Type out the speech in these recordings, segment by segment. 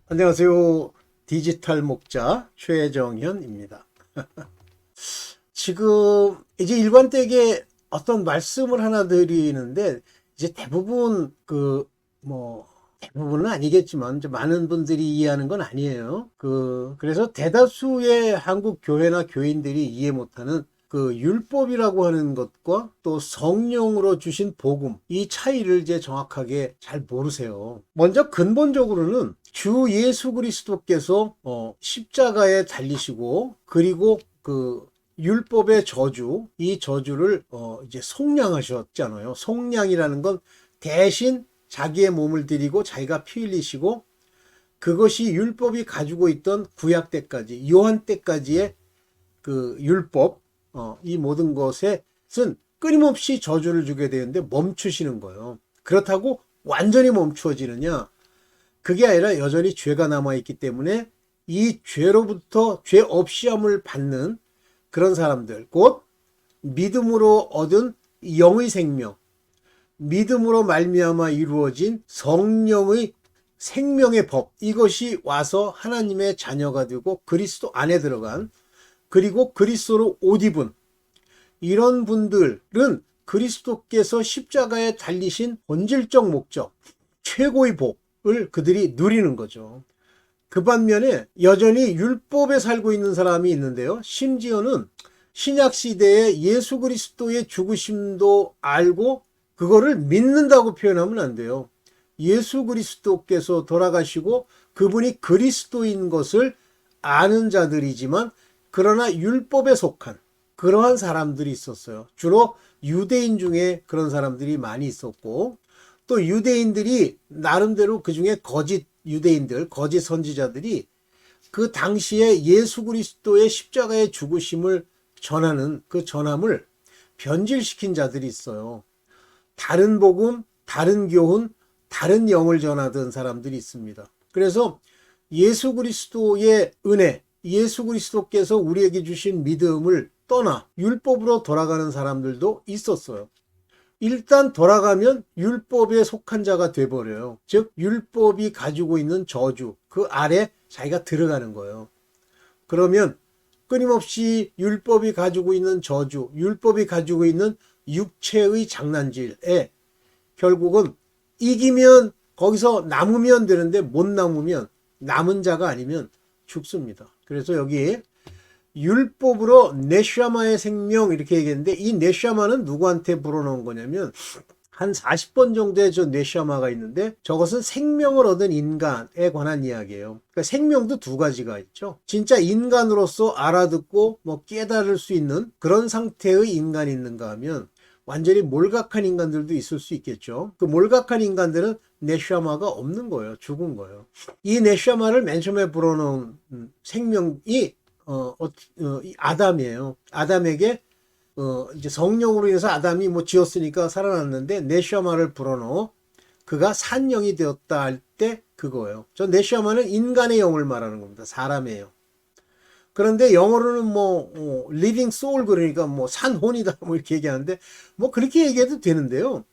안녕하세요. 디지털 목자 최정현입니다. 지금 이제 일관되게 어떤 말씀을 하나 드리는데, 이제 대부분 대부분은 아니겠지만 이제 많은 분들이 이해하는 건 아니에요. 그래서 대다수의 한국 교회나 교인들이 이해 못하는 그 율법이라고 하는 것과 또 성령으로 주신 복음, 이 차이를 이제 정확하게 잘 모르세요. 먼저 근본적으로는 주 예수 그리스도께서 십자가에 달리시고, 그리고 그 율법의 저주, 이 저주를 이제 속량하셨잖아요. 속량이라는 건 대신 자기의 몸을 드리고 자기가 피 흘리시고, 그것이 율법이 가지고 있던 구약 때까지, 요한 때까지의 그 율법, 이 모든 것에는 끊임없이 저주를 주게 되는데 멈추시는 거예요. 그렇다고 완전히 멈추어지느냐? 그게 아니라 여전히 죄가 남아있기 때문에 이 죄로부터 죄 없이함을 받는 그런 사람들, 곧 믿음으로 얻은 영의 생명, 믿음으로 말미암아 이루어진 성령의 생명의 법, 이것이 와서 하나님의 자녀가 되고 그리스도 안에 들어간, 그리고 그리스도로 옷 입은 이런 분들은 그리스도께서 십자가에 달리신 본질적 목적, 최고의 복을 그들이 누리는 거죠. 그 반면에 여전히 율법에 살고 있는 사람이 있는데요. 심지어는 신약 시대에 예수 그리스도의 죽으심도 알고 그거를 믿는다고 표현하면 안 돼요. 예수 그리스도께서 돌아가시고 그분이 그리스도인 것을 아는 자들이지만, 그러나 율법에 속한 그러한 사람들이 있었어요. 주로 유대인 중에 그런 사람들이 많이 있었고, 또 유대인들이 나름대로 그 중에 거짓 유대인들, 거짓 선지자들이 그 당시에 예수 그리스도의 십자가의 죽으심을 전하는 그 전함을 변질시킨 자들이 있어요. 다른 복음, 다른 교훈, 다른 영을 전하던 사람들이 있습니다. 그래서 예수 그리스도의 은혜, 예수 그리스도께서 우리에게 주신 믿음을 떠나 율법으로 돌아가는 사람들도 있었어요. 일단 돌아가면 율법에 속한 자가 돼버려요. 즉 율법이 가지고 있는 저주, 그 아래 자기가 들어가는 거예요. 그러면 끊임없이 율법이 가지고 있는 저주, 율법이 가지고 있는 육체의 장난질에 결국은 이기면, 거기서 남으면 되는데 못 남으면, 남은 자가 아니면 죽습니다. 그래서 여기 율법으로 네샤마의 생명 이렇게 얘기했는데, 이 네샤마는 누구한테 불어넣은 거냐면 한 40번 정도의 저 네샤마가 있는데, 저것은 생명을 얻은 인간에 관한 이야기예요. 그러니까 생명도 두 가지가 있죠. 진짜 인간으로서 알아듣고 깨달을 수 있는 그런 상태의 인간이 있는가 하면 완전히 몰각한 인간들도 있을 수 있겠죠. 그 몰각한 인간들은 네샤마가 없는 거예요. 죽은 거예요. 이 네샤마를 맨 처음에 불어넣은 생명이 아담이에요. 아담에게 이제 성령으로 인해서 아담이 지었으니까 살아났는데, 네샤마를 불어넣어 그가 산영이 되었다 할 때 그거예요. 저 네샤마는 인간의 영을 말하는 겁니다. 사람의 영. 그런데 영어로는 living soul, 그러니까 산혼이다 이렇게 얘기하는데, 그렇게 얘기해도 되는데요.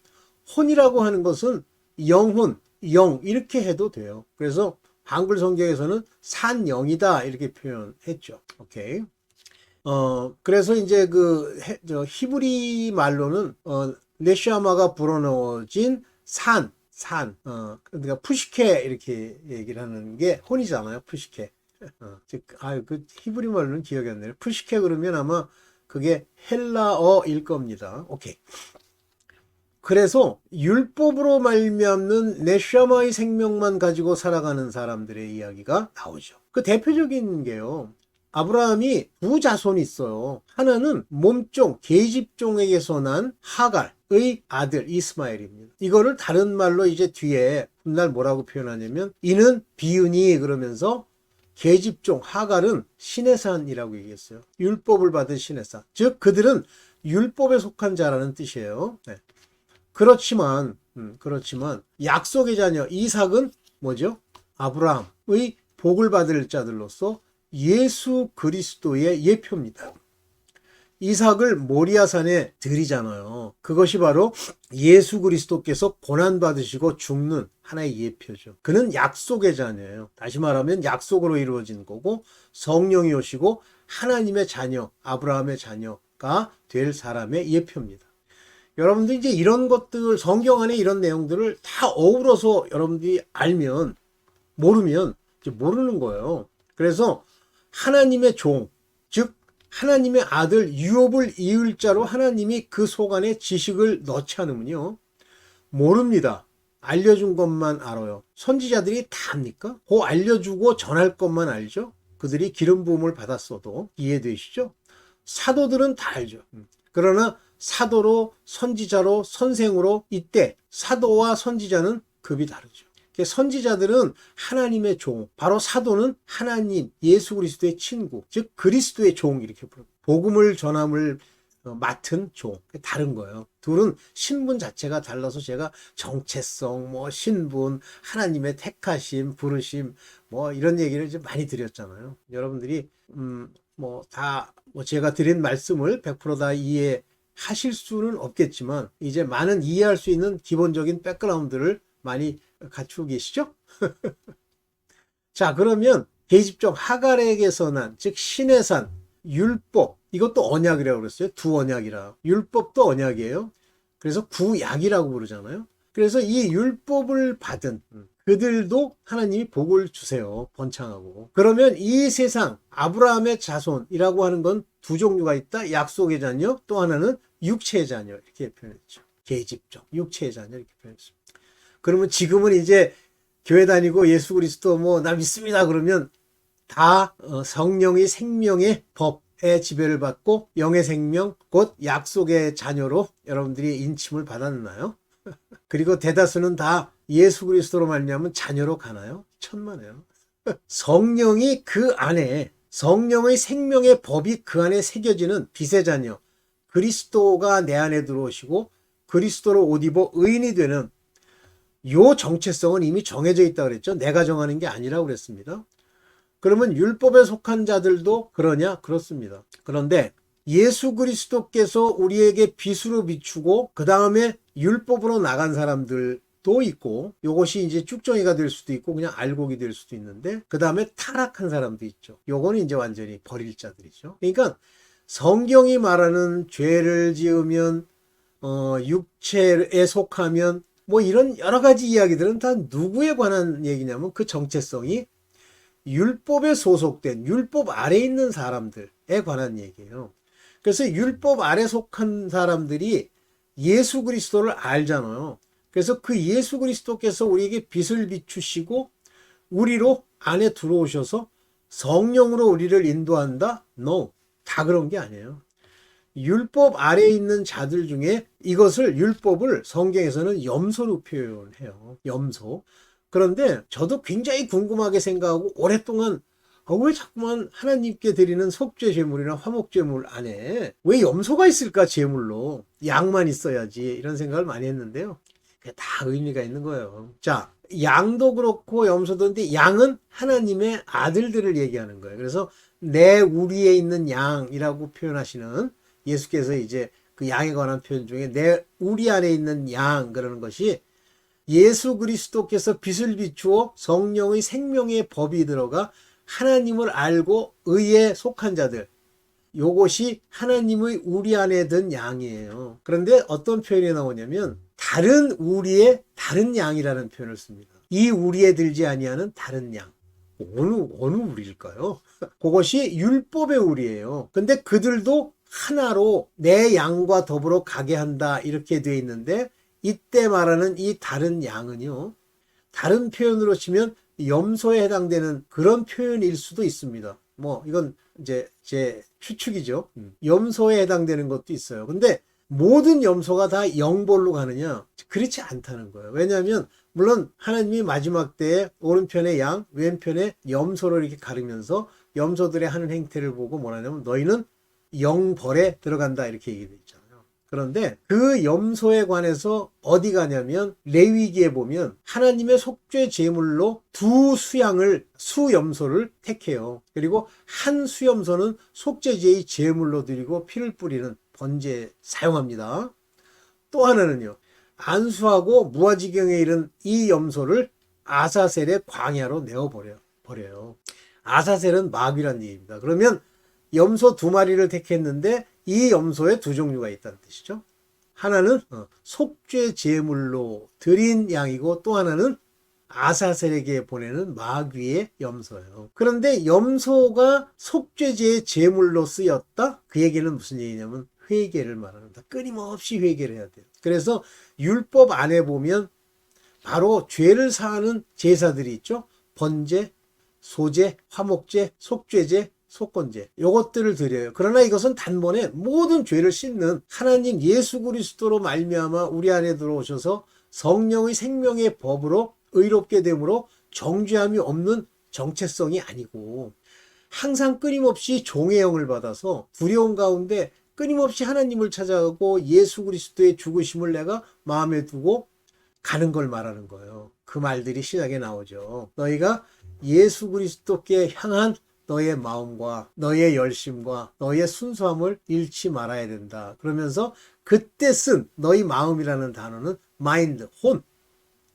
혼이라고 하는 것은 영혼, 영 이렇게 해도 돼요. 그래서 한글 성경에서는 산영이다 이렇게 표현했죠. 오케이. 그래서 이제 히브리 말로는 네샤마가 불어넣어진 그러니까 푸시케 이렇게 얘기를 하는 게 혼이잖아요. 푸시케. 그 히브리 말로는 기억이 안 나요. 푸시케 그러면 아마 그게 헬라어일 겁니다. 오케이. 그래서 율법으로 말미암는 네샤마의 생명만 가지고 살아가는 사람들의 이야기가 나오죠. 그 대표적인 게요, 아브라함이 두 자손이 있어요. 하나는 몸종, 계집종에게서 난 하갈의 아들 이스마엘입니다. 이거를 다른 말로 이제 뒤에 훗날 뭐라고 표현하냐면, 이는 비은이 그러면서 계집종 하갈은 신의 산이라고 얘기했어요. 율법을 받은 신의 산. 즉 그들은 율법에 속한 자라는 뜻이에요. 네. 그렇지만 약속의 자녀 이삭은 뭐죠? 아브라함의 복을 받을 자들로서 예수 그리스도의 예표입니다. 이삭을 모리아산에 드리잖아요. 그것이 바로 예수 그리스도께서 고난받으시고 죽는 하나의 예표죠. 그는 약속의 자녀예요. 다시 말하면 약속으로 이루어진 거고 성령이 오시고 하나님의 자녀, 아브라함의 자녀가 될 사람의 예표입니다. 여러분들 이제 이런 것들, 성경 안에 이런 내용들을 다 어우러서 여러분들이 알면, 모르면 이제 모르는 거예요. 그래서 하나님의 종, 즉 하나님의 아들 유업을 이을 자로 하나님이 그 속 안에 지식을 넣지 않으면요 모릅니다. 알려준 것만 알아요. 선지자들이 다 합니까? 그 알려주고 전할 것만 알죠. 그들이 기름 부음을 받았어도. 이해되시죠? 사도들은 다 알죠. 그러나 사도로, 선지자로, 선생으로, 이때 사도와 선지자는 급이 다르죠. 선지자들은 하나님의 종, 바로 사도는 하나님, 예수 그리스도의 친구, 즉 그리스도의 종, 이렇게 부릅니다. 복음을 전함을 맡은 종, 다른 거예요. 둘은 신분 자체가 달라서 제가 정체성, 신분, 하나님의 택하심, 부르심, 이런 얘기를 좀 많이 드렸잖아요. 여러분들이 제가 드린 말씀을 100% 다 이해하실 수는 없겠지만 이제 많은 이해할 수 있는 기본적인 백그라운드를 많이 갖추고 계시죠? 자, 그러면 계집종 하갈에게서 난, 즉 신의 산, 율법, 이것도 언약이라고 그랬어요. 두 언약이라. 율법도 언약이에요. 그래서 구약이라고 부르잖아요. 그래서 이 율법을 받은 그들도 하나님이 복을 주세요. 번창하고. 그러면 이 세상 아브라함의 자손이라고 하는 건 두 종류가 있다. 약속의 자녀, 또 하나는 육체의 자녀, 이렇게 표현했죠. 계집종, 육체의 자녀, 이렇게 표현했습니다. 그러면 지금은 이제 교회 다니고 예수 그리스도 나 믿습니다 그러면 다 성령의 생명의 법의 지배를 받고 영의 생명 곧 약속의 자녀로 여러분들이 인침을 받았나요? 그리고 대다수는 다 예수 그리스도로 말미암은 자녀로 가나요? 천만에요. 성령이 그 안에, 성령의 생명의 법이 그 안에 새겨지는 빛의 자녀, 그리스도가 내 안에 들어오시고 그리스도로 옷 입어 의인이 되는 요 정체성은 이미 정해져 있다고 그랬죠. 내가 정하는 게 아니라고 그랬습니다. 그러면 율법에 속한 자들도 그러냐? 그렇습니다. 그런데 예수 그리스도께서 우리에게 빛으로 비추고 그 다음에 율법으로 나간 사람들도 있고, 요것이 이제 쭉정이가 될 수도 있고 그냥 알곡이 될 수도 있는데, 그 다음에 타락한 사람도 있죠. 요거는 이제 완전히 버릴 자들이죠. 그러니까 성경이 말하는 죄를 지으면 육체에 속하면 이런 여러 가지 이야기들은 다 누구에 관한 얘기냐면 그 정체성이 율법에 소속된, 율법 아래 있는 사람들에 관한 얘기예요. 그래서 율법 아래 속한 사람들이 예수 그리스도를 알잖아요. 그래서 그 예수 그리스도께서 우리에게 빛을 비추시고 우리로 안에 들어오셔서 성령으로 우리를 인도한다? No, 다 그런 게 아니에요. 율법 아래에 있는 자들 중에 이것을, 율법을 성경에서는 염소로 표현해요. 염소. 그런데 저도 굉장히 궁금하게 생각하고 오랫동안 왜 자꾸만 하나님께 드리는 속죄 제물이나 화목 제물 안에 왜 염소가 있을까? 제물로 양만 있어야지, 이런 생각을 많이 했는데요. 그게 다 의미가 있는 거예요. 자, 양도 그렇고 염소도, 근데 양은 하나님의 아들들을 얘기하는 거예요. 그래서 내 우리에 있는 양이라고 표현하시는 예수께서 이제 그 양에 관한 표현 중에 내 우리 안에 있는 양, 그러는 것이 예수 그리스도께서 빛을 비추어 성령의 생명의 법이 들어가 하나님을 알고 의에 속한 자들, 요것이 하나님의 우리 안에 든 양이에요. 그런데 어떤 표현이 나오냐면 다른 우리의 다른 양이라는 표현을 씁니다. 이 우리에 들지 아니하는 다른 양. 어느 우리일까요? 그것이 율법의 우리예요. 근데 그들도 하나로 내 양과 더불어 가게 한다, 이렇게 되어 있는데, 이때 말하는 이 다른 양은요, 다른 표현으로 치면 염소에 해당되는 그런 표현일 수도 있습니다. 이건 이제 제 추측이죠. 염소에 해당되는 것도 있어요. 근데 모든 염소가 다 영벌로 가느냐? 그렇지 않다는 거예요. 왜냐하면 물론 하나님이 마지막 때에 오른편에 양, 왼편에 염소를 이렇게 가르면서 염소들의 하는 행태를 보고 뭐라냐면 너희는 영벌에 들어간다, 이렇게 얘기되어 있잖아요. 그런데 그 염소에 관해서 어디 가냐면 레위기에 보면 하나님의 속죄 제물로 두 수염소를 택해요. 그리고 한 수염소는 속죄제의 제물로 드리고 피를 뿌리는 번제에 사용합니다. 또 하나는요, 안수하고 무아지경에 이른 이 염소를 아사셀의 광야로 버려요. 아사셀은 마귀란 얘기입니다. 그러면 염소 두 마리를 택했는데 이 염소에 두 종류가 있다는 뜻이죠. 하나는 속죄 제물로 드린 양이고 또 하나는 아사셀에게 보내는 마귀의 염소예요. 그런데 염소가 속죄제의 제물로 쓰였다? 그 얘기는 무슨 얘기냐면 회개를 말합니다. 끊임없이 회개를 해야 돼요. 그래서 율법 안에 보면 바로 죄를 사하는 제사들이 있죠. 번제, 소제, 화목제, 속죄제, 속건제, 요것들을 드려요. 그러나 이것은 단번에 모든 죄를 씻는 하나님 예수 그리스도로 말미암아 우리 안에 들어오셔서 성령의 생명의 법으로 의롭게 됨으로 정죄함이 없는 정체성이 아니고 항상 끊임없이 종의 영을 받아서 두려움 가운데 끊임없이 하나님을 찾아가고 예수 그리스도의 죽으심을 내가 마음에 두고 가는 걸 말하는 거예요. 그 말들이 신약에 나오죠. 너희가 예수 그리스도께 향한 너의 마음과 너의 열심과 너의 순수함을 잃지 말아야 된다. 그러면서 그때 쓴 너희 마음이라는 단어는 mind, 혼,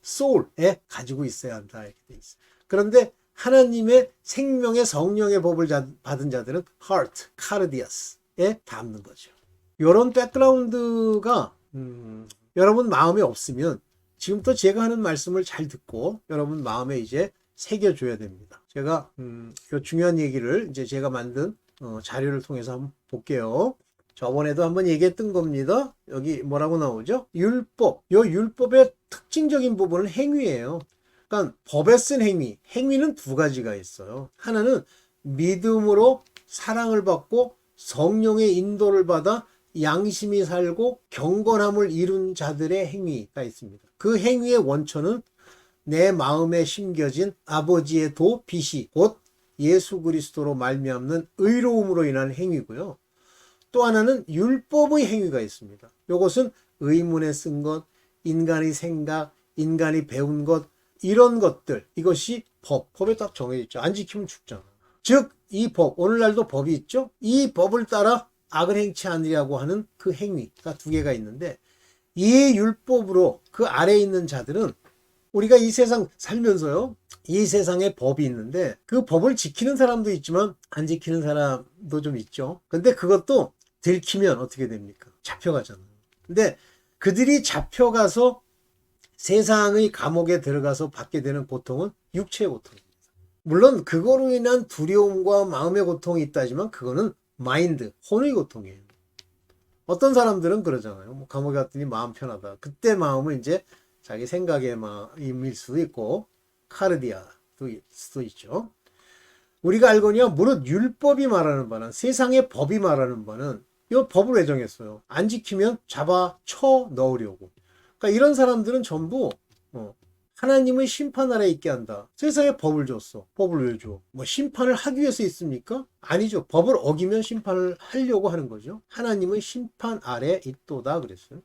soul에 가지고 있어야 한다. 이렇게 돼 있어요. 그런데 하나님의 생명의 성령의 법을 받은 자들은 heart, cardias에 담는 거죠. 이런 백그라운드가 여러분 마음에 없으면 지금부터 제가 하는 말씀을 잘 듣고 여러분 마음에 이제 새겨줘야 됩니다. 제가 그 중요한 얘기를 이제 제가 만든 자료를 통해서 한번 볼게요. 저번에도 한번 얘기했던 겁니다. 여기 뭐라고 나오죠? 율법. 이 율법의 특징적인 부분은 행위예요. 그러니까 법에 쓴 행위는 두 가지가 있어요. 하나는 믿음으로 사랑을 받고 성령의 인도를 받아 양심이 살고 경건함을 이룬 자들의 행위가 있습니다. 그 행위의 원천은 내 마음에 심겨진 아버지의 도 빛이 곧 예수 그리스도로 말미암는 의로움으로 인한 행위고요. 또 하나는 율법의 행위가 있습니다. 이것은 의문에 쓴 것, 인간의 생각, 인간이 배운 것, 이런 것들, 이것이 법에 딱 정해져 있죠. 안 지키면 죽잖아. 즉, 이 법, 오늘날도 법이 있죠. 이 법을 따라 악을 행치 않으려고 하는 그 행위가 두 개가 있는데 이 율법으로 그 아래에 있는 자들은 우리가 이 세상 살면서요, 이 세상에 법이 있는데 그 법을 지키는 사람도 있지만 안 지키는 사람도 좀 있죠. 근데 그것도 들키면 어떻게 됩니까? 잡혀가잖아요. 근데 그들이 잡혀가서 세상의 감옥에 들어가서 받게 되는 고통은 육체의 고통입니다. 물론 그거로 인한 두려움과 마음의 고통이 있다지만 그거는 마인드, 혼의 고통이에요. 어떤 사람들은 그러잖아요. 뭐 감옥에 갔더니 마음 편하다. 그때 마음은 이제 자기 생각에 임일 수도 있고 카르디아도 수도 있죠. 우리가 알거니와 무릇 율법이 말하는 바는 세상의 법이 말하는 바는 이 법을 왜 정했어요? 안 지키면 잡아 쳐 넣으려고. 그러니까 이런 사람들은 전부 하나님의 심판 아래 있게 한다. 세상에 법을 줬어. 법을 왜 줘? 뭐 심판을 하기 위해서 있습니까? 아니죠. 법을 어기면 심판을 하려고 하는 거죠. 하나님의 심판 아래 있도다 그랬어요.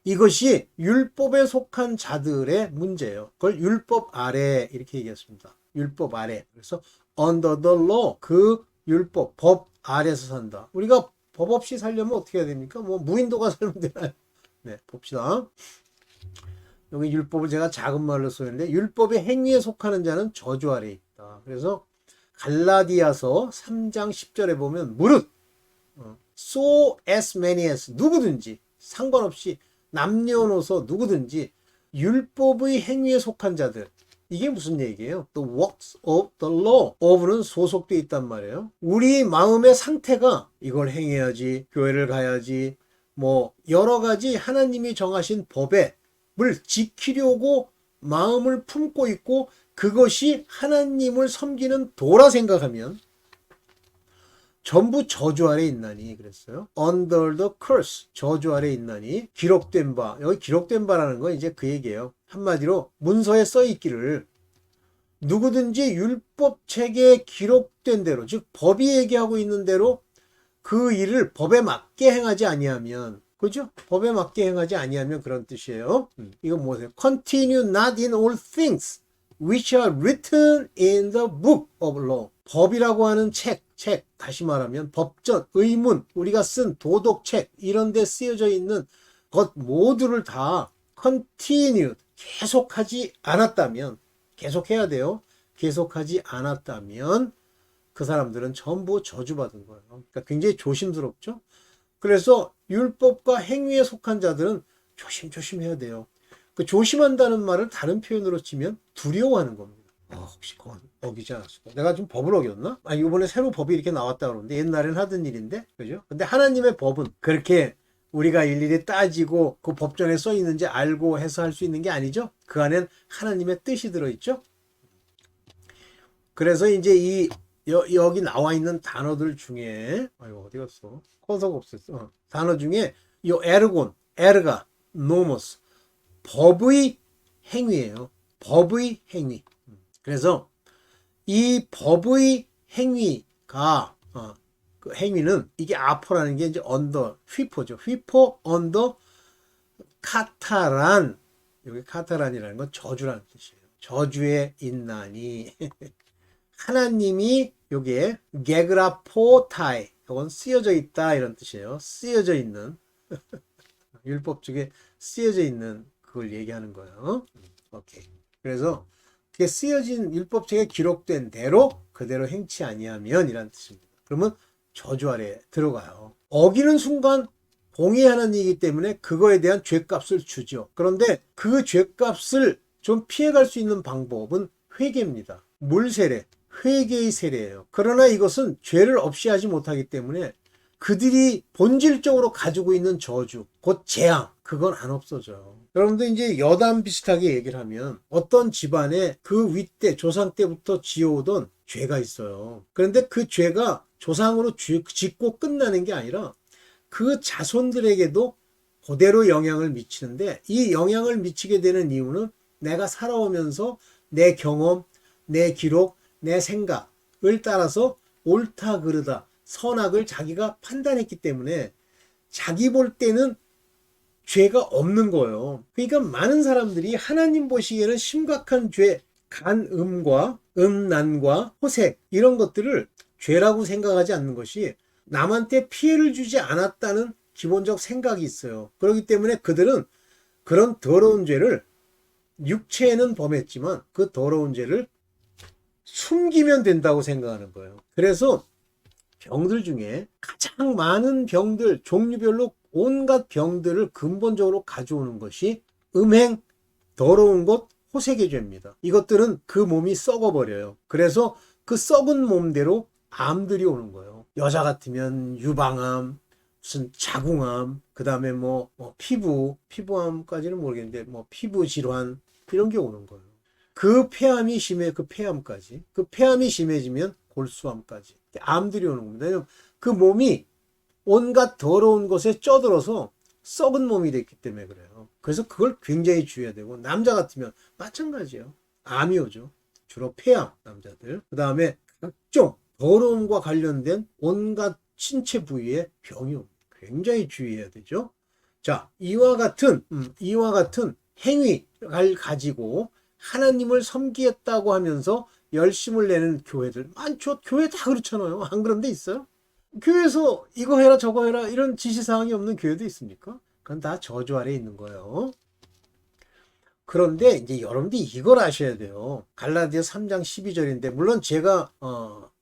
이것이 율법에 속한 자들의 문제예요. 그걸 율법 아래 이렇게 얘기했습니다. 율법 아래. 그래서 under the law, 그 율법, 법 아래에서 산다. 우리가 법 없이 살려면 어떻게 해야 됩니까? 뭐 무인도가 살면 되나요? 네, 봅시다. 여기 율법을 제가 작은 말로 쓰는데 율법의 행위에 속하는 자는 저주 아래 있다. 그래서 갈라디아서 3장 10절에 보면 무릇 so as many as 누구든지 상관없이 남녀노소 누구든지 율법의 행위에 속한 자들, 이게 무슨 얘기예요? The works of the law. of는 소속되어 있단 말이에요. 우리 마음의 상태가 이걸 행해야지, 교회를 가야지, 뭐 여러 가지 하나님이 정하신 법에 을 지키려고 마음을 품고 있고 그것이 하나님을 섬기는 도라 생각하면 전부 저주 아래 있나니 그랬어요. Under the curse, 저주 아래 있나니 기록된 바, 여기 기록된 바라는 건 이제 그 얘기예요. 한마디로 문서에 써 있기를 누구든지 율법 책에 기록된 대로, 즉 법이 얘기하고 있는 대로 그 일을 법에 맞게 행하지 아니하면 그죠? 법에 맞게 행하지 아니하면 그런 뜻이에요. 이거 뭐세요? Continue not in all things which are written in the book of law. 법이라고 하는 책, 다시 말하면 법전, 의문, 우리가 쓴 도덕책 이런 데 쓰여져 있는 것 모두를 다 continue, 계속하지 않았다면, 계속해야 돼요. 계속하지 않았다면 그 사람들은 전부 저주받은 거예요. 그러니까 굉장히 조심스럽죠. 그래서 율법과 행위에 속한 자들은 조심해야 돼요. 그 조심한다는 말을 다른 표현으로 치면 두려워하는 겁니다. 혹시 그건 어기지 않았을까? 내가 좀 법을 어겼나? 이번에 새로 법이 이렇게 나왔다 그러는데 옛날엔 하던 일인데, 그죠? 근데 하나님의 법은 그렇게 우리가 일일이 따지고 그 법전에 써 있는지 알고 해서 할 수 있는 게 아니죠. 그 안엔 하나님의 뜻이 들어있죠. 그래서 이제 여기 나와 있는 단어들 중에, 어디 갔어? 커서가 없었어. 단어 중에 요 에르곤, 에르가, 노모스, 법의 행위예요. 법의 행위. 그래서 이 법의 행위가 그 행위는 이게 아포라는 게 이제 언더 휘포죠. 휘포 언더 카타란. 여기 카타란이라는 건 저주라는 뜻이에요. 저주에 있나니 하나님이 요게 게그라포타이, 이건 쓰여져 있다 이런 뜻이에요. 쓰여져 있는 율법 중에 쓰여져 있는 그걸 얘기하는 거예요. 오케이. 그래서 그게 쓰여진 율법책에 기록된 대로 그대로 행치 아니하면 이란 뜻입니다. 그러면 저주 아래에 들어가요. 어기는 순간 봉의하는 일이기 때문에 그거에 대한 죄값을 주죠. 그런데 그 죄값을 좀 피해갈 수 있는 방법은 회개입니다. 물세례, 회개의 세례예요. 그러나 이것은 죄를 없이 하지 못하기 때문에 그들이 본질적으로 가지고 있는 저주, 곧 재앙, 그건 안 없어져요. 여러분들 이제 여담 비슷하게 얘기를 하면 어떤 집안에 그 윗대, 조상 때부터 지어오던 죄가 있어요. 그런데 그 죄가 조상으로 짓고 끝나는 게 아니라 그 자손들에게도 그대로 영향을 미치는데, 이 영향을 미치게 되는 이유는 내가 살아오면서 내 경험, 내 기록, 내 생각을 따라서 옳다 그르다, 선악을 자기가 판단했기 때문에 자기 볼 때는 죄가 없는 거예요. 그러니까 많은 사람들이 하나님 보시기에는 심각한 죄, 간음과 음란과 호색 이런 것들을 죄라고 생각하지 않는 것이 남한테 피해를 주지 않았다는 기본적 생각이 있어요. 그렇기 때문에 그들은 그런 더러운 죄를 육체에는 범했지만 그 더러운 죄를 숨기면 된다고 생각하는 거예요. 그래서 병들 중에 가장 많은 병들, 종류별로 온갖 병들을 근본적으로 가져오는 것이 음행, 더러운 것, 호색의 죄입니다. 이것들은 그 몸이 썩어버려요. 그래서 그 썩은 몸대로 암들이 오는 거예요. 여자 같으면 유방암, 무슨 자궁암, 그 다음에 피부암까지는 모르겠는데 피부 질환 이런 게 오는 거예요. 그 폐암이 심해지면 골수암까지 암들이 오는 겁니다. 왜냐면 그 몸이 온갖 더러운 것에 쪄들어서 썩은 몸이 됐기 때문에 그래요. 그래서 그걸 굉장히 주의해야 되고, 남자 같으면 마찬가지예요. 암이 오죠. 주로 폐암, 남자들. 그 다음에 각종 더러움과 관련된 온갖 신체 부위에 병이 옵니다. 굉장히 주의해야 되죠. 자, 이와 같은 행위를 가지고 하나님을 섬기겠다고 하면서 열심을 내는 교회들 많죠. 교회 다 그렇잖아요. 안 그런 데 있어요? 교회에서 이거 해라 저거 해라 이런 지시사항이 없는 교회도 있습니까? 그건 다 저주 아래에 있는 거예요. 그런데 이제 여러분들이 이걸 아셔야 돼요. 갈라디아 3장 12절인데 물론 제가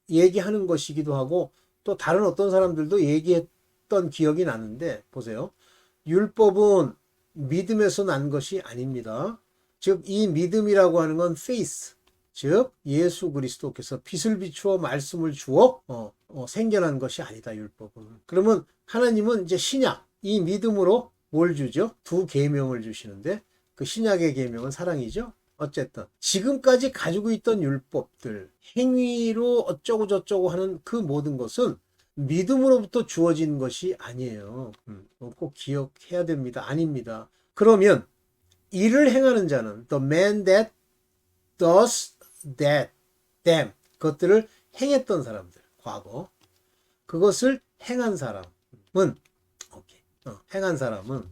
얘기하는 것이기도 하고 또 다른 어떤 사람들도 얘기했던 기억이 나는데, 보세요. 율법은 믿음에서 난 것이 아닙니다. 즉 이 믿음이라고 하는 건 faith, 즉 예수 그리스도께서 빛을 비추어 말씀을 주어 생겨난 것이 아니다, 율법은. 그러면 하나님은 이제 신약, 이 믿음으로 뭘 주죠? 두 계명을 주시는데 그 신약의 계명은 사랑이죠. 어쨌든 지금까지 가지고 있던 율법들, 행위로 어쩌고 저쩌고 하는 그 모든 것은 믿음으로부터 주어진 것이 아니에요. 꼭 기억해야 됩니다. 아닙니다. 그러면 이를 행하는 자는 the man that does that, them, 그것들을 행했던 사람들, 과거 그것을 행한 사람은 행한 사람은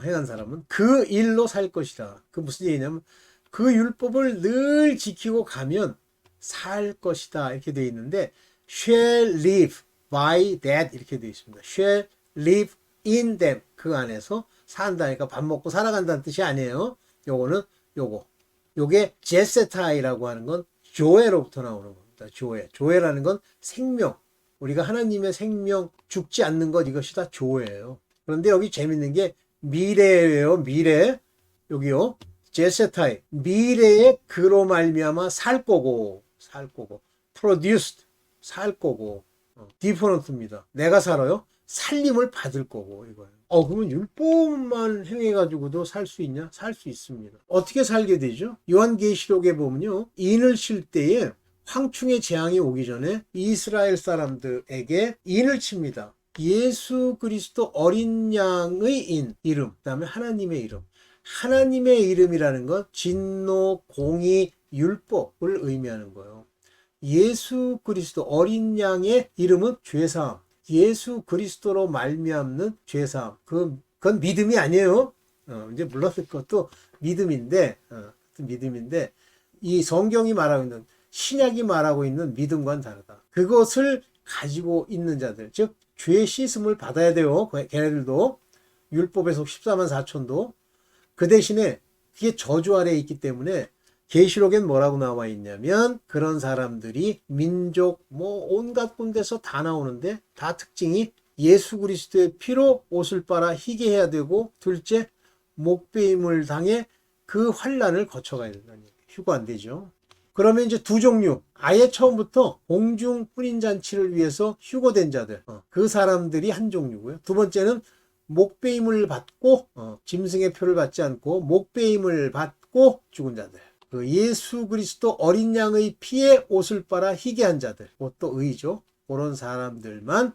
행한 사람은 그 일로 살 것이라. 그 무슨 얘기냐면 그 율법을 늘 지키고 가면 살 것이다 이렇게 되어 있는데 shall live by that 이렇게 되어 있습니다. shall live in them 그 안에서 산다니까 밥 먹고 살아간다는 뜻이 아니에요. 요거는 요게 제세타이라고 하는 건 조에로부터 나오는 겁니다. 조에라는 건 생명. 우리가 하나님의 생명 죽지 않는 것 이것이 다 조예요. 그런데 여기 재밌는 게 미래예요. 미래. 여기요. 제세타이. 미래에 그로 말미암아 살 거고 produced 살 거고 different입니다. 내가 살아요. 살림을 받을 거고 이거예요. 그러면 율법만 행해가지고도 살 수 있냐? 살 수 있습니다. 어떻게 살게 되죠? 요한계시록에 보면요. 인을 칠 때에 황충의 재앙이 오기 전에 이스라엘 사람들에게 인을 칩니다. 예수 그리스도 어린 양의 이름, 그 다음에 하나님의 이름. 하나님의 이름이라는 건 진노, 공의, 율법을 의미하는 거예요. 예수 그리스도 어린 양의 이름은 죄사함. 예수 그리스도로 말미암는 죄사함. 그건 믿음이 아니에요. 이제 물론 그것도 믿음인데, 이 성경이 말하고 있는 신약이 말하고 있는 믿음과는 다르다. 그것을 가지고 있는 자들, 즉 죄 씻음을 받아야 돼요. 걔네들도 율법에서 14만 4천도 그 대신에 그게 저주 아래에 있기 때문에 계시록엔 뭐라고 나와 있냐면 그런 사람들이 민족 온갖 군데서 다 나오는데 다 특징이 예수 그리스도의 피로 옷을 빨아 희게 해야 되고 둘째 목배임을 당해 그 환난을 거쳐가야 된다는 얘기예요. 휴거 안 되죠. 그러면 이제 두 종류 아예 처음부터 공중 혼인 잔치를 위해서 휴거된 자들 그 사람들이 한 종류고요. 두 번째는 목배임을 받고 짐승의 표를 받지 않고 목배임을 받고 죽은 자들. 그 예수 그리스도 어린 양의 피에 옷을 빨아 희게 한 자들. 그것도 의죠. 그런 사람들만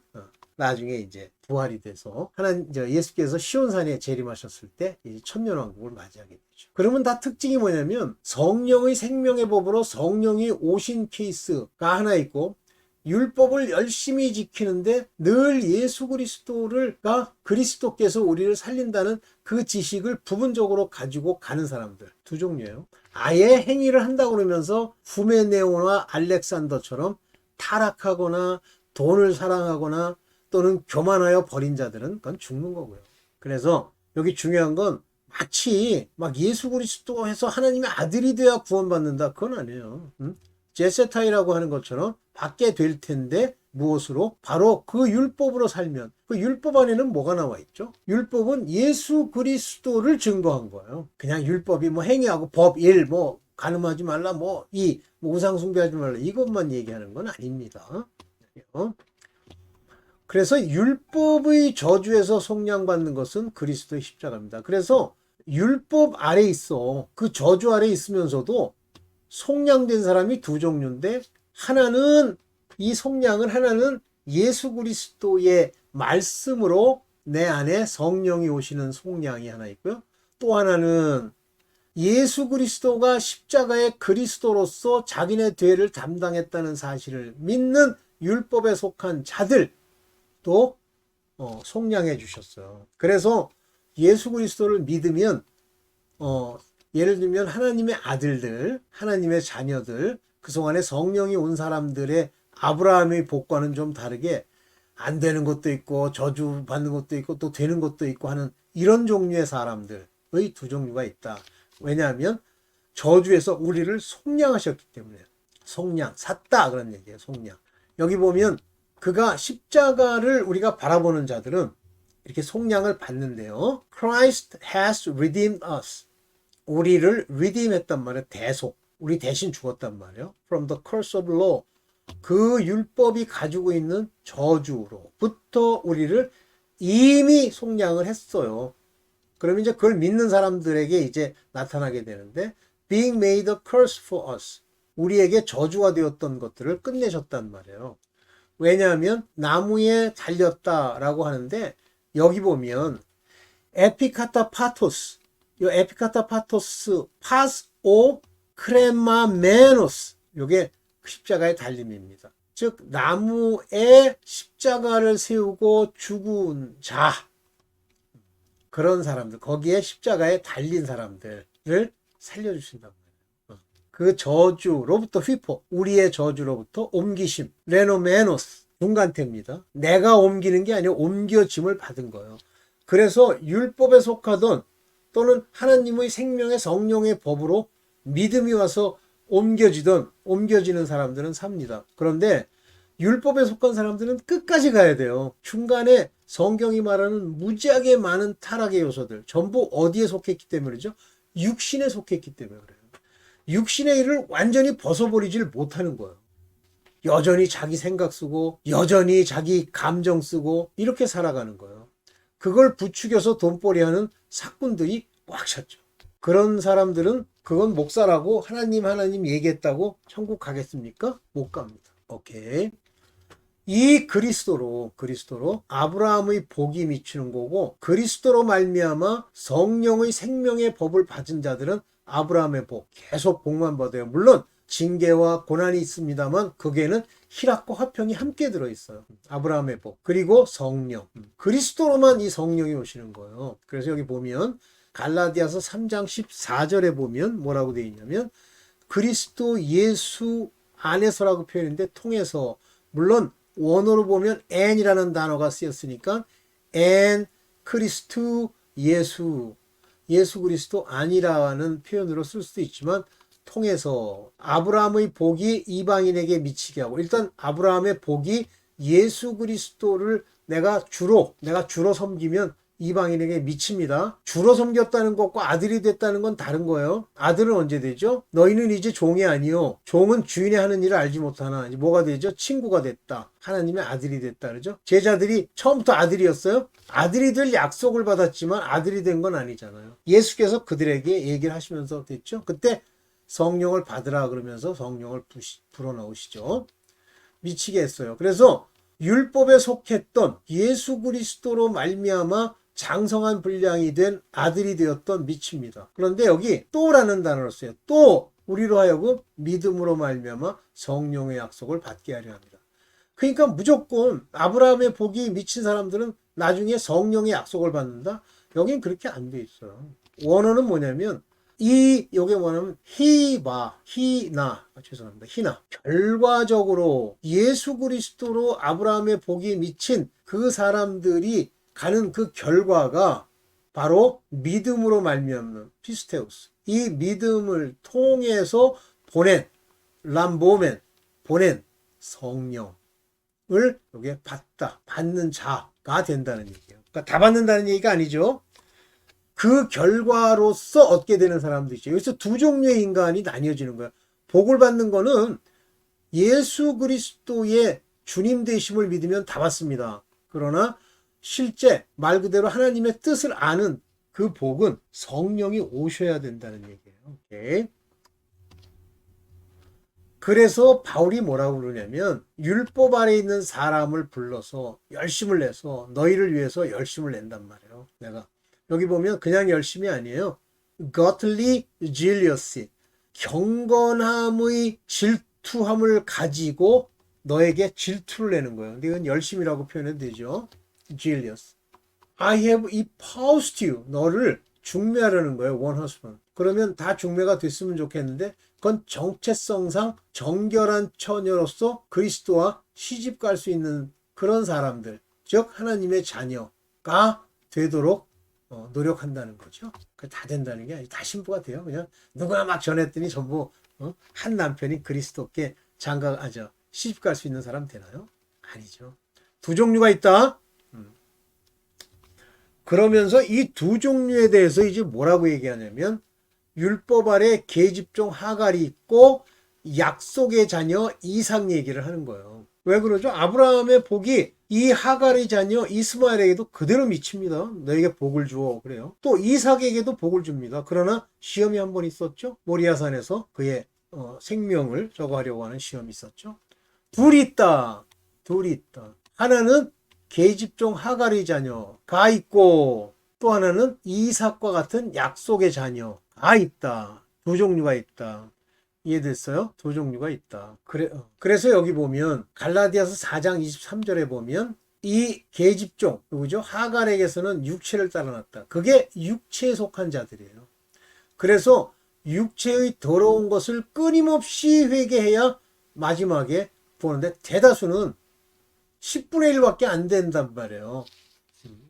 나중에 이제 부활이 돼서 예수께서 시온산에 재림하셨을 때 이제 천년왕국을 맞이하게 되죠. 그러면 다 특징이 뭐냐면 성령의 생명의 법으로 성령이 오신 케이스가 하나 있고 율법을 열심히 지키는데 늘 예수 그리스도께서 우리를 살린다는 그 지식을 부분적으로 가지고 가는 사람들 두 종류예요. 아예 행위를 한다고 그러면서 후메네오나 알렉산더처럼 타락하거나 돈을 사랑하거나 또는 교만하여 버린 자들은 그건 죽는 거고요. 그래서 여기 중요한 건 마치 막 예수 그리스도 해서 하나님의 아들이 돼야 구원받는다. 그건 아니에요. 제세타이라고 하는 것처럼 받게 될 텐데 무엇으로? 바로 그 율법으로 살면 그 율법 안에는 뭐가 나와 있죠? 율법은 예수 그리스도를 증거한 거예요. 그냥 율법이 행위하고 법 1, 간음하지 말라, 우상 숭배하지 말라 이것만 얘기하는 건 아닙니다. 그래서 율법의 저주에서 속량받는 것은 그리스도의 십자가입니다. 그래서 율법 아래 있어. 그 저주 아래 있으면서도 속량된 사람이 두 종류인데 하나는 예수 그리스도의 말씀으로 내 안에 성령이 오시는 속량이 하나 있고요. 또 하나는 예수 그리스도가 십자가의 그리스도로서 자기네 죄를 담당했다는 사실을 믿는 율법에 속한 자들 또 속량해 주셨어요. 그래서 예수 그리스도를 믿으면 예를 들면 하나님의 아들들, 하나님의 자녀들, 그동안에 성령이 온 사람들의 아브라함의 복과는 좀 다르게 안 되는 것도 있고 저주 받는 것도 있고 또 되는 것도 있고 하는 이런 종류의 사람들의 두 종류가 있다. 왜냐하면 저주에서 우리를 속량하셨기 때문에 속량, 샀다 그런 얘기예요. 속량. 여기 보면 그가 십자가를 우리가 바라보는 자들은 이렇게 속량을 받는데요. Christ has redeemed us. 우리를 redeem 했단 말이에요. 대속. 우리 대신 죽었단 말이에요. From the curse of law. 그 율법이 가지고 있는 저주로부터 우리를 이미 속량을 했어요. 그러면 이제 그걸 믿는 사람들에게 이제 나타나게 되는데 being made a curse for us. 우리에게 저주가 되었던 것들을 끝내셨단 말이에요. 왜냐하면 나무에 달렸다라고 하는데 여기 보면 에피카타파토스, 이 에피카타파토스 파스오 크레마메노스 요게 십자가의 달림입니다. 즉 나무에 십자가를 세우고 죽은 자 그런 사람들, 거기에 십자가에 달린 사람들을 살려주신단 말이에요. 그 저주로부터 휘포, 우리의 저주로부터 옮기심, 레노메노스, 중간태입니다. 내가 옮기는 게 아니라 옮겨짐을 받은 거예요. 그래서 율법에 속하던 또는 하나님의 생명의 성령의 법으로 믿음이 와서 옮겨지는 사람들은 삽니다. 그런데 율법에 속한 사람들은 끝까지 가야 돼요. 중간에 성경이 말하는 무지하게 많은 타락의 요소들 전부 어디에 속했기 때문이죠? 육신에 속했기 때문에 그래요. 육신의 일을 완전히 벗어버리질 못하는 거예요. 여전히 자기 생각 쓰고 여전히 자기 감정 쓰고 이렇게 살아가는 거예요. 그걸 부추겨서 돈벌이하는 사꾼들이 꽉 찼죠. 그런 사람들은 그건 목사라고 하나님 얘기했다고 천국 가겠습니까? 못 갑니다. 오케이. 이 그리스도로 아브라함의 복이 미치는 거고, 그리스도로 말미암아 성령의 생명의 법을 받은 자들은 아브라함의 복, 계속 복만 받아요. 물론 징계와 고난이 있습니다만 거기에는 희락과 화평이 함께 들어있어요. 아브라함의 복, 그리고 성령, 그리스도로만 이 성령이 오시는 거예요. 그래서 여기 보면 갈라디아서 3장 14절에 보면 뭐라고 되어 있냐면, 그리스도 예수 안에서라고 표현했는데 통해서, 물론 원어로 보면 and이라는 단어가 쓰였으니까 and 크리스ቱ 예수 그리스도 아니라는 표현으로 쓸 수도 있지만, 통해서 아브라함의 복이 이방인에게 미치게 하고, 일단 아브라함의 복이 예수 그리스도를 내가 주로 섬기면 이방인에게 미칩니다. 주로 섬겼다는 것과 아들이 됐다는 건 다른 거예요. 아들은 언제 되죠? 너희는 이제 종이 아니요, 종은 주인의 하는 일을 알지 못하나. 이제 뭐가 되죠? 친구가 됐다. 하나님의 아들이 됐다 그러죠. 제자들이 처음부터 아들이었어요? 아들이 될 약속을 받았지만 아들이 된 건 아니잖아요. 예수께서 그들에게 얘기를 하시면서 됐죠. 그때 성령을 받으라 그러면서 성령을 불어넣으시죠. 미치게 했어요. 그래서 율법에 속했던 예수 그리스도로 말미암아 장성한 분량이 된 아들이 되었던 미칩니다. 그런데 여기 또라는 단어를 써요. 또 우리로 하여금 믿음으로 말미암아 성령의 약속을 받게 하려 합니다. 그러니까 무조건 아브라함의 복이 미친 사람들은 나중에 성령의 약속을 받는다? 여긴 그렇게 안 돼 있어요. 원어는 뭐냐면, 요게 뭐냐면 희나 결과적으로 예수 그리스도로 아브라함의 복이 미친 그 사람들이 가는 그 결과가 바로 믿음으로 말미암는 피스테우스, 이 믿음을 통해서 보낸 성령을 여기에 받는 자가 된다는 얘기예요. 그러니까 다 받는다는 얘기가 아니죠. 그 결과로서 얻게 되는 사람도 있죠. 여기서 두 종류의 인간이 나뉘어지는 거예요. 복을 받는 거는 예수 그리스도의 주님 되심을 믿으면 다 받습니다. 그러나 실제 말 그대로 하나님의 뜻을 아는 그 복은 성령이 오셔야 된다는 얘기예요. 오케이. 그래서 바울이 뭐라고 그러냐면, 율법 아래 있는 사람을 불러서 열심을 내서 너희를 위해서 열심을 낸단 말이에요. 내가 여기 보면 그냥 열심이 아니에요. godly jealousy, 경건함의 질투함을 가지고 너에게 질투를 내는 거예요. 근데 이건 열심이라고 표현해도 되죠. jealous. I have espoused you, 너를 중매하려는 거예요. one husband. 그러면 다 중매가 됐으면 좋겠는데, 그건 정체성상 정결한 처녀로서 그리스도와 시집 갈 수 있는 그런 사람들, 즉 하나님의 자녀가 되도록 노력한다는 거죠. 다 된다는 게 아니고 다 신부가 돼요. 그냥 누구나 막 전했더니 전부 한 남편이 그리스도께 시집 갈 수 있는 사람 되나요? 아니죠. 두 종류가 있다. 그러면서 이 두 종류에 대해서 이제 뭐라고 얘기하냐면, 율법 아래 계집종 하갈이 있고 약속의 자녀 이삭 얘기를 하는 거예요. 왜 그러죠? 아브라함의 복이 이 하갈의 자녀 이스마엘에게도 그대로 미칩니다. 너에게 복을 주어 그래요. 또 이삭에게도 복을 줍니다. 그러나 시험이 한 번 있었죠. 모리아산에서 그의 생명을 저거 하려고 하는 시험이 있었죠. 둘이 있다. 하나는 계집종 하갈의 자녀가 있고, 또 하나는 이삭과 같은 약속의 자녀가 있다. 두 종류가 있다. 이해됐어요? 두 종류가 있다. 그래서 여기 보면 갈라디아서 4장 23절에 보면 이 계집종 누구죠? 하갈에게서는 육체를 따라놨다. 그게 육체에 속한 자들이에요. 그래서 육체의 더러운 것을 끊임없이 회개해야 마지막에 보는데 대다수는 10분의 1밖에 안 된단 말이에요.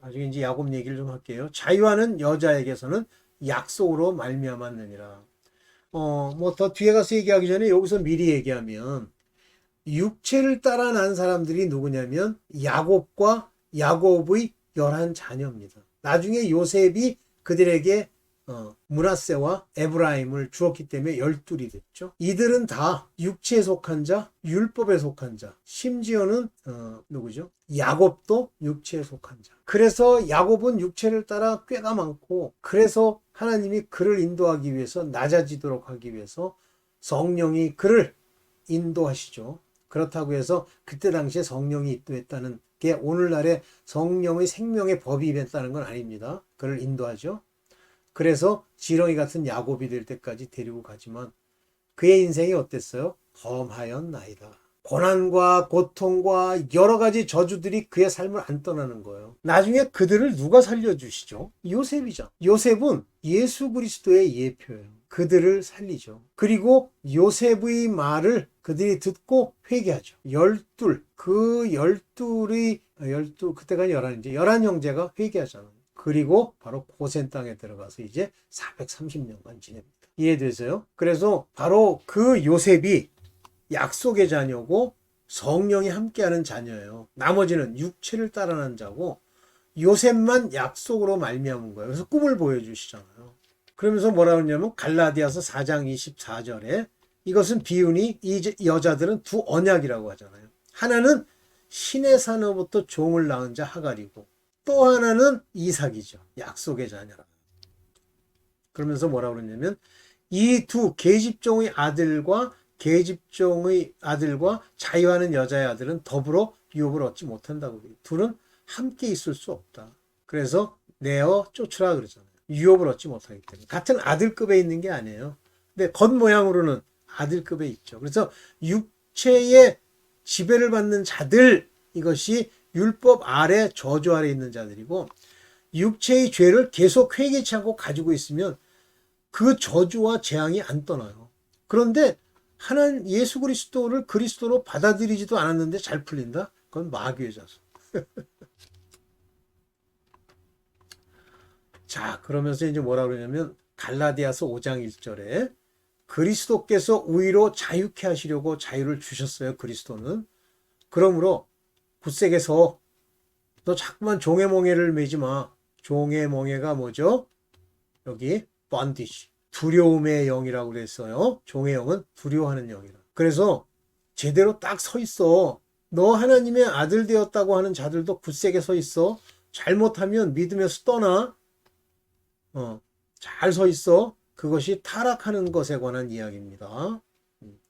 나중에 이제 야곱 얘기를 좀 할게요. 자유하는 여자에게서는 약속으로 말미암았느니라. 뭐 더 뒤에 가서 얘기하기 전에 여기서 미리 얘기하면 육체를 따라 난 사람들이 누구냐면 야곱과 야곱의 11자녀입니다. 나중에 요셉이 그들에게 므낫세와 에브라임을 주었기 때문에 12이 됐죠. 이들은 다 육체에 속한 자, 율법에 속한 자, 심지어는 누구죠? 야곱도 육체에 속한 자. 그래서 야곱은 육체를 따라 꾀가 많고, 그래서 하나님이 그를 인도하기 위해서, 낮아지도록 하기 위해서 성령이 그를 인도하시죠. 그렇다고 해서 그때 당시에 성령이 입도했다는 게 오늘날의 성령의 생명의 법이 됐다는 건 아닙니다. 그를 인도하죠. 그래서 지렁이 같은 야곱이 될 때까지 데리고 가지만 그의 인생이 어땠어요? 험하였나이다. 고난과 고통과 여러 가지 저주들이 그의 삶을 안 떠나는 거예요. 나중에 그들을 누가 살려주시죠? 요셉이죠. 요셉은 예수 그리스도의 예표예요. 그들을 살리죠. 그리고 요셉의 말을 그들이 듣고 회개하죠. 그때가 11이제 11형제가 회개하잖아요. 그리고 바로 고센 땅에 들어가서 이제 430년간 지냅니다. 이해되세요? 그래서 바로 그 요셉이 약속의 자녀고 성령이 함께하는 자녀예요. 나머지는 육체를 따라난 자고 요셉만 약속으로 말미암은 거예요. 그래서 꿈을 보여주시잖아요. 그러면서 뭐라 그러냐면 갈라디아서 4장 24절에 이것은 비유니 이 여자들은 두 언약이라고 하잖아요. 하나는 신의 산으로부터 종을 낳은 자 하갈이고 또 하나는 이삭이죠. 약속의 자녀라. 그러면서 뭐라 그러냐면 이 두 계집종의 아들과 자유하는 여자의 아들은 더불어 유업을 얻지 못한다고. 둘은 함께 있을 수 없다. 그래서 내어 쫓으라 그러잖아요. 유업을 얻지 못하기 때문에. 같은 아들급에 있는 게 아니에요. 근데 겉모양으로는 아들급에 있죠. 그래서 육체의 지배를 받는 자들, 이것이 율법 아래 저주 아래 있는 자들이고, 육체의 죄를 계속 회개치 않고 가지고 있으면 그 저주와 재앙이 안 떠나요. 그런데 하나님 예수 그리스도를 그리스도로 받아들이지도 않았는데 잘 풀린다? 그건 마귀의 자손. 자, 그러면서 이제 뭐라 그러냐면 갈라디아서 5장 1절에 그리스도께서 우리로 자유케 하시려고 자유를 주셨어요. 그리스도는. 그러므로 굳세게 서. 너 자꾸만 종의 멍에를 매지 마. 종의 멍에가 뭐죠? 여기 번디시. 두려움의 영이라고 그랬어요. 종의 영은 두려워하는 영이라. 그래서 제대로 딱 서 있어. 너 하나님의 아들 되었다고 하는 자들도 굳세게 서 있어. 잘못하면 믿음에서 떠나. 잘 서 있어. 그것이 타락하는 것에 관한 이야기입니다.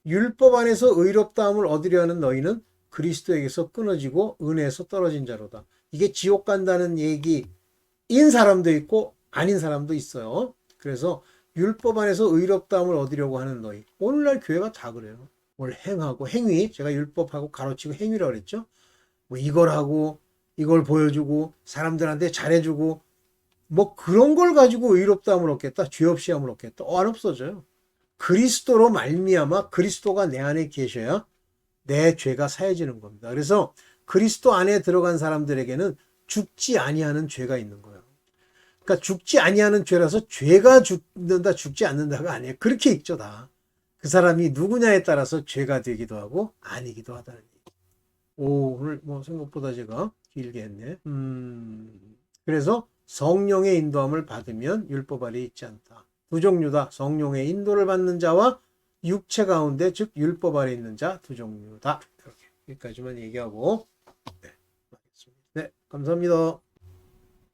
율법 안에서 의롭다함을 얻으려 하는 너희는 그리스도에게서 끊어지고 은혜에서 떨어진 자로다. 이게 지옥 간다는 얘기인 사람도 있고 아닌 사람도 있어요. 그래서 율법 안에서 의롭다함을 얻으려고 하는 너희. 오늘날 교회가 다 그래요. 뭘 행하고 행위, 제가 율법하고 가로치고 행위라고 그랬죠. 뭐 이걸 하고 이걸 보여주고 사람들한테 잘해주고 뭐 그런 걸 가지고 의롭다함을 얻겠다, 죄 없이 함을 얻겠다. 안 없어져요. 그리스도로 말미암아 그리스도가 내 안에 계셔야 내 죄가 사해지는 겁니다. 그래서 그리스도 안에 들어간 사람들에게는 죽지 아니하는 죄가 있는 거예요. 그러니까 죽지 아니하는 죄라서 죄가 죽는다, 죽지 않는다가 아니에요. 그렇게 읽죠, 다. 그 사람이 누구냐에 따라서 죄가 되기도 하고 아니기도 하다는 얘기. 오늘 뭐 생각보다 제가 길게 했네. 그래서 성령의 인도함을 받으면 율법 아래 있지 않다. 두 종류다. 성령의 인도를 받는 자와 육체 가운데 즉 율법 아래 있는 자 두 종류다. 이렇게 여기까지만 얘기하고 네, 감사합니다.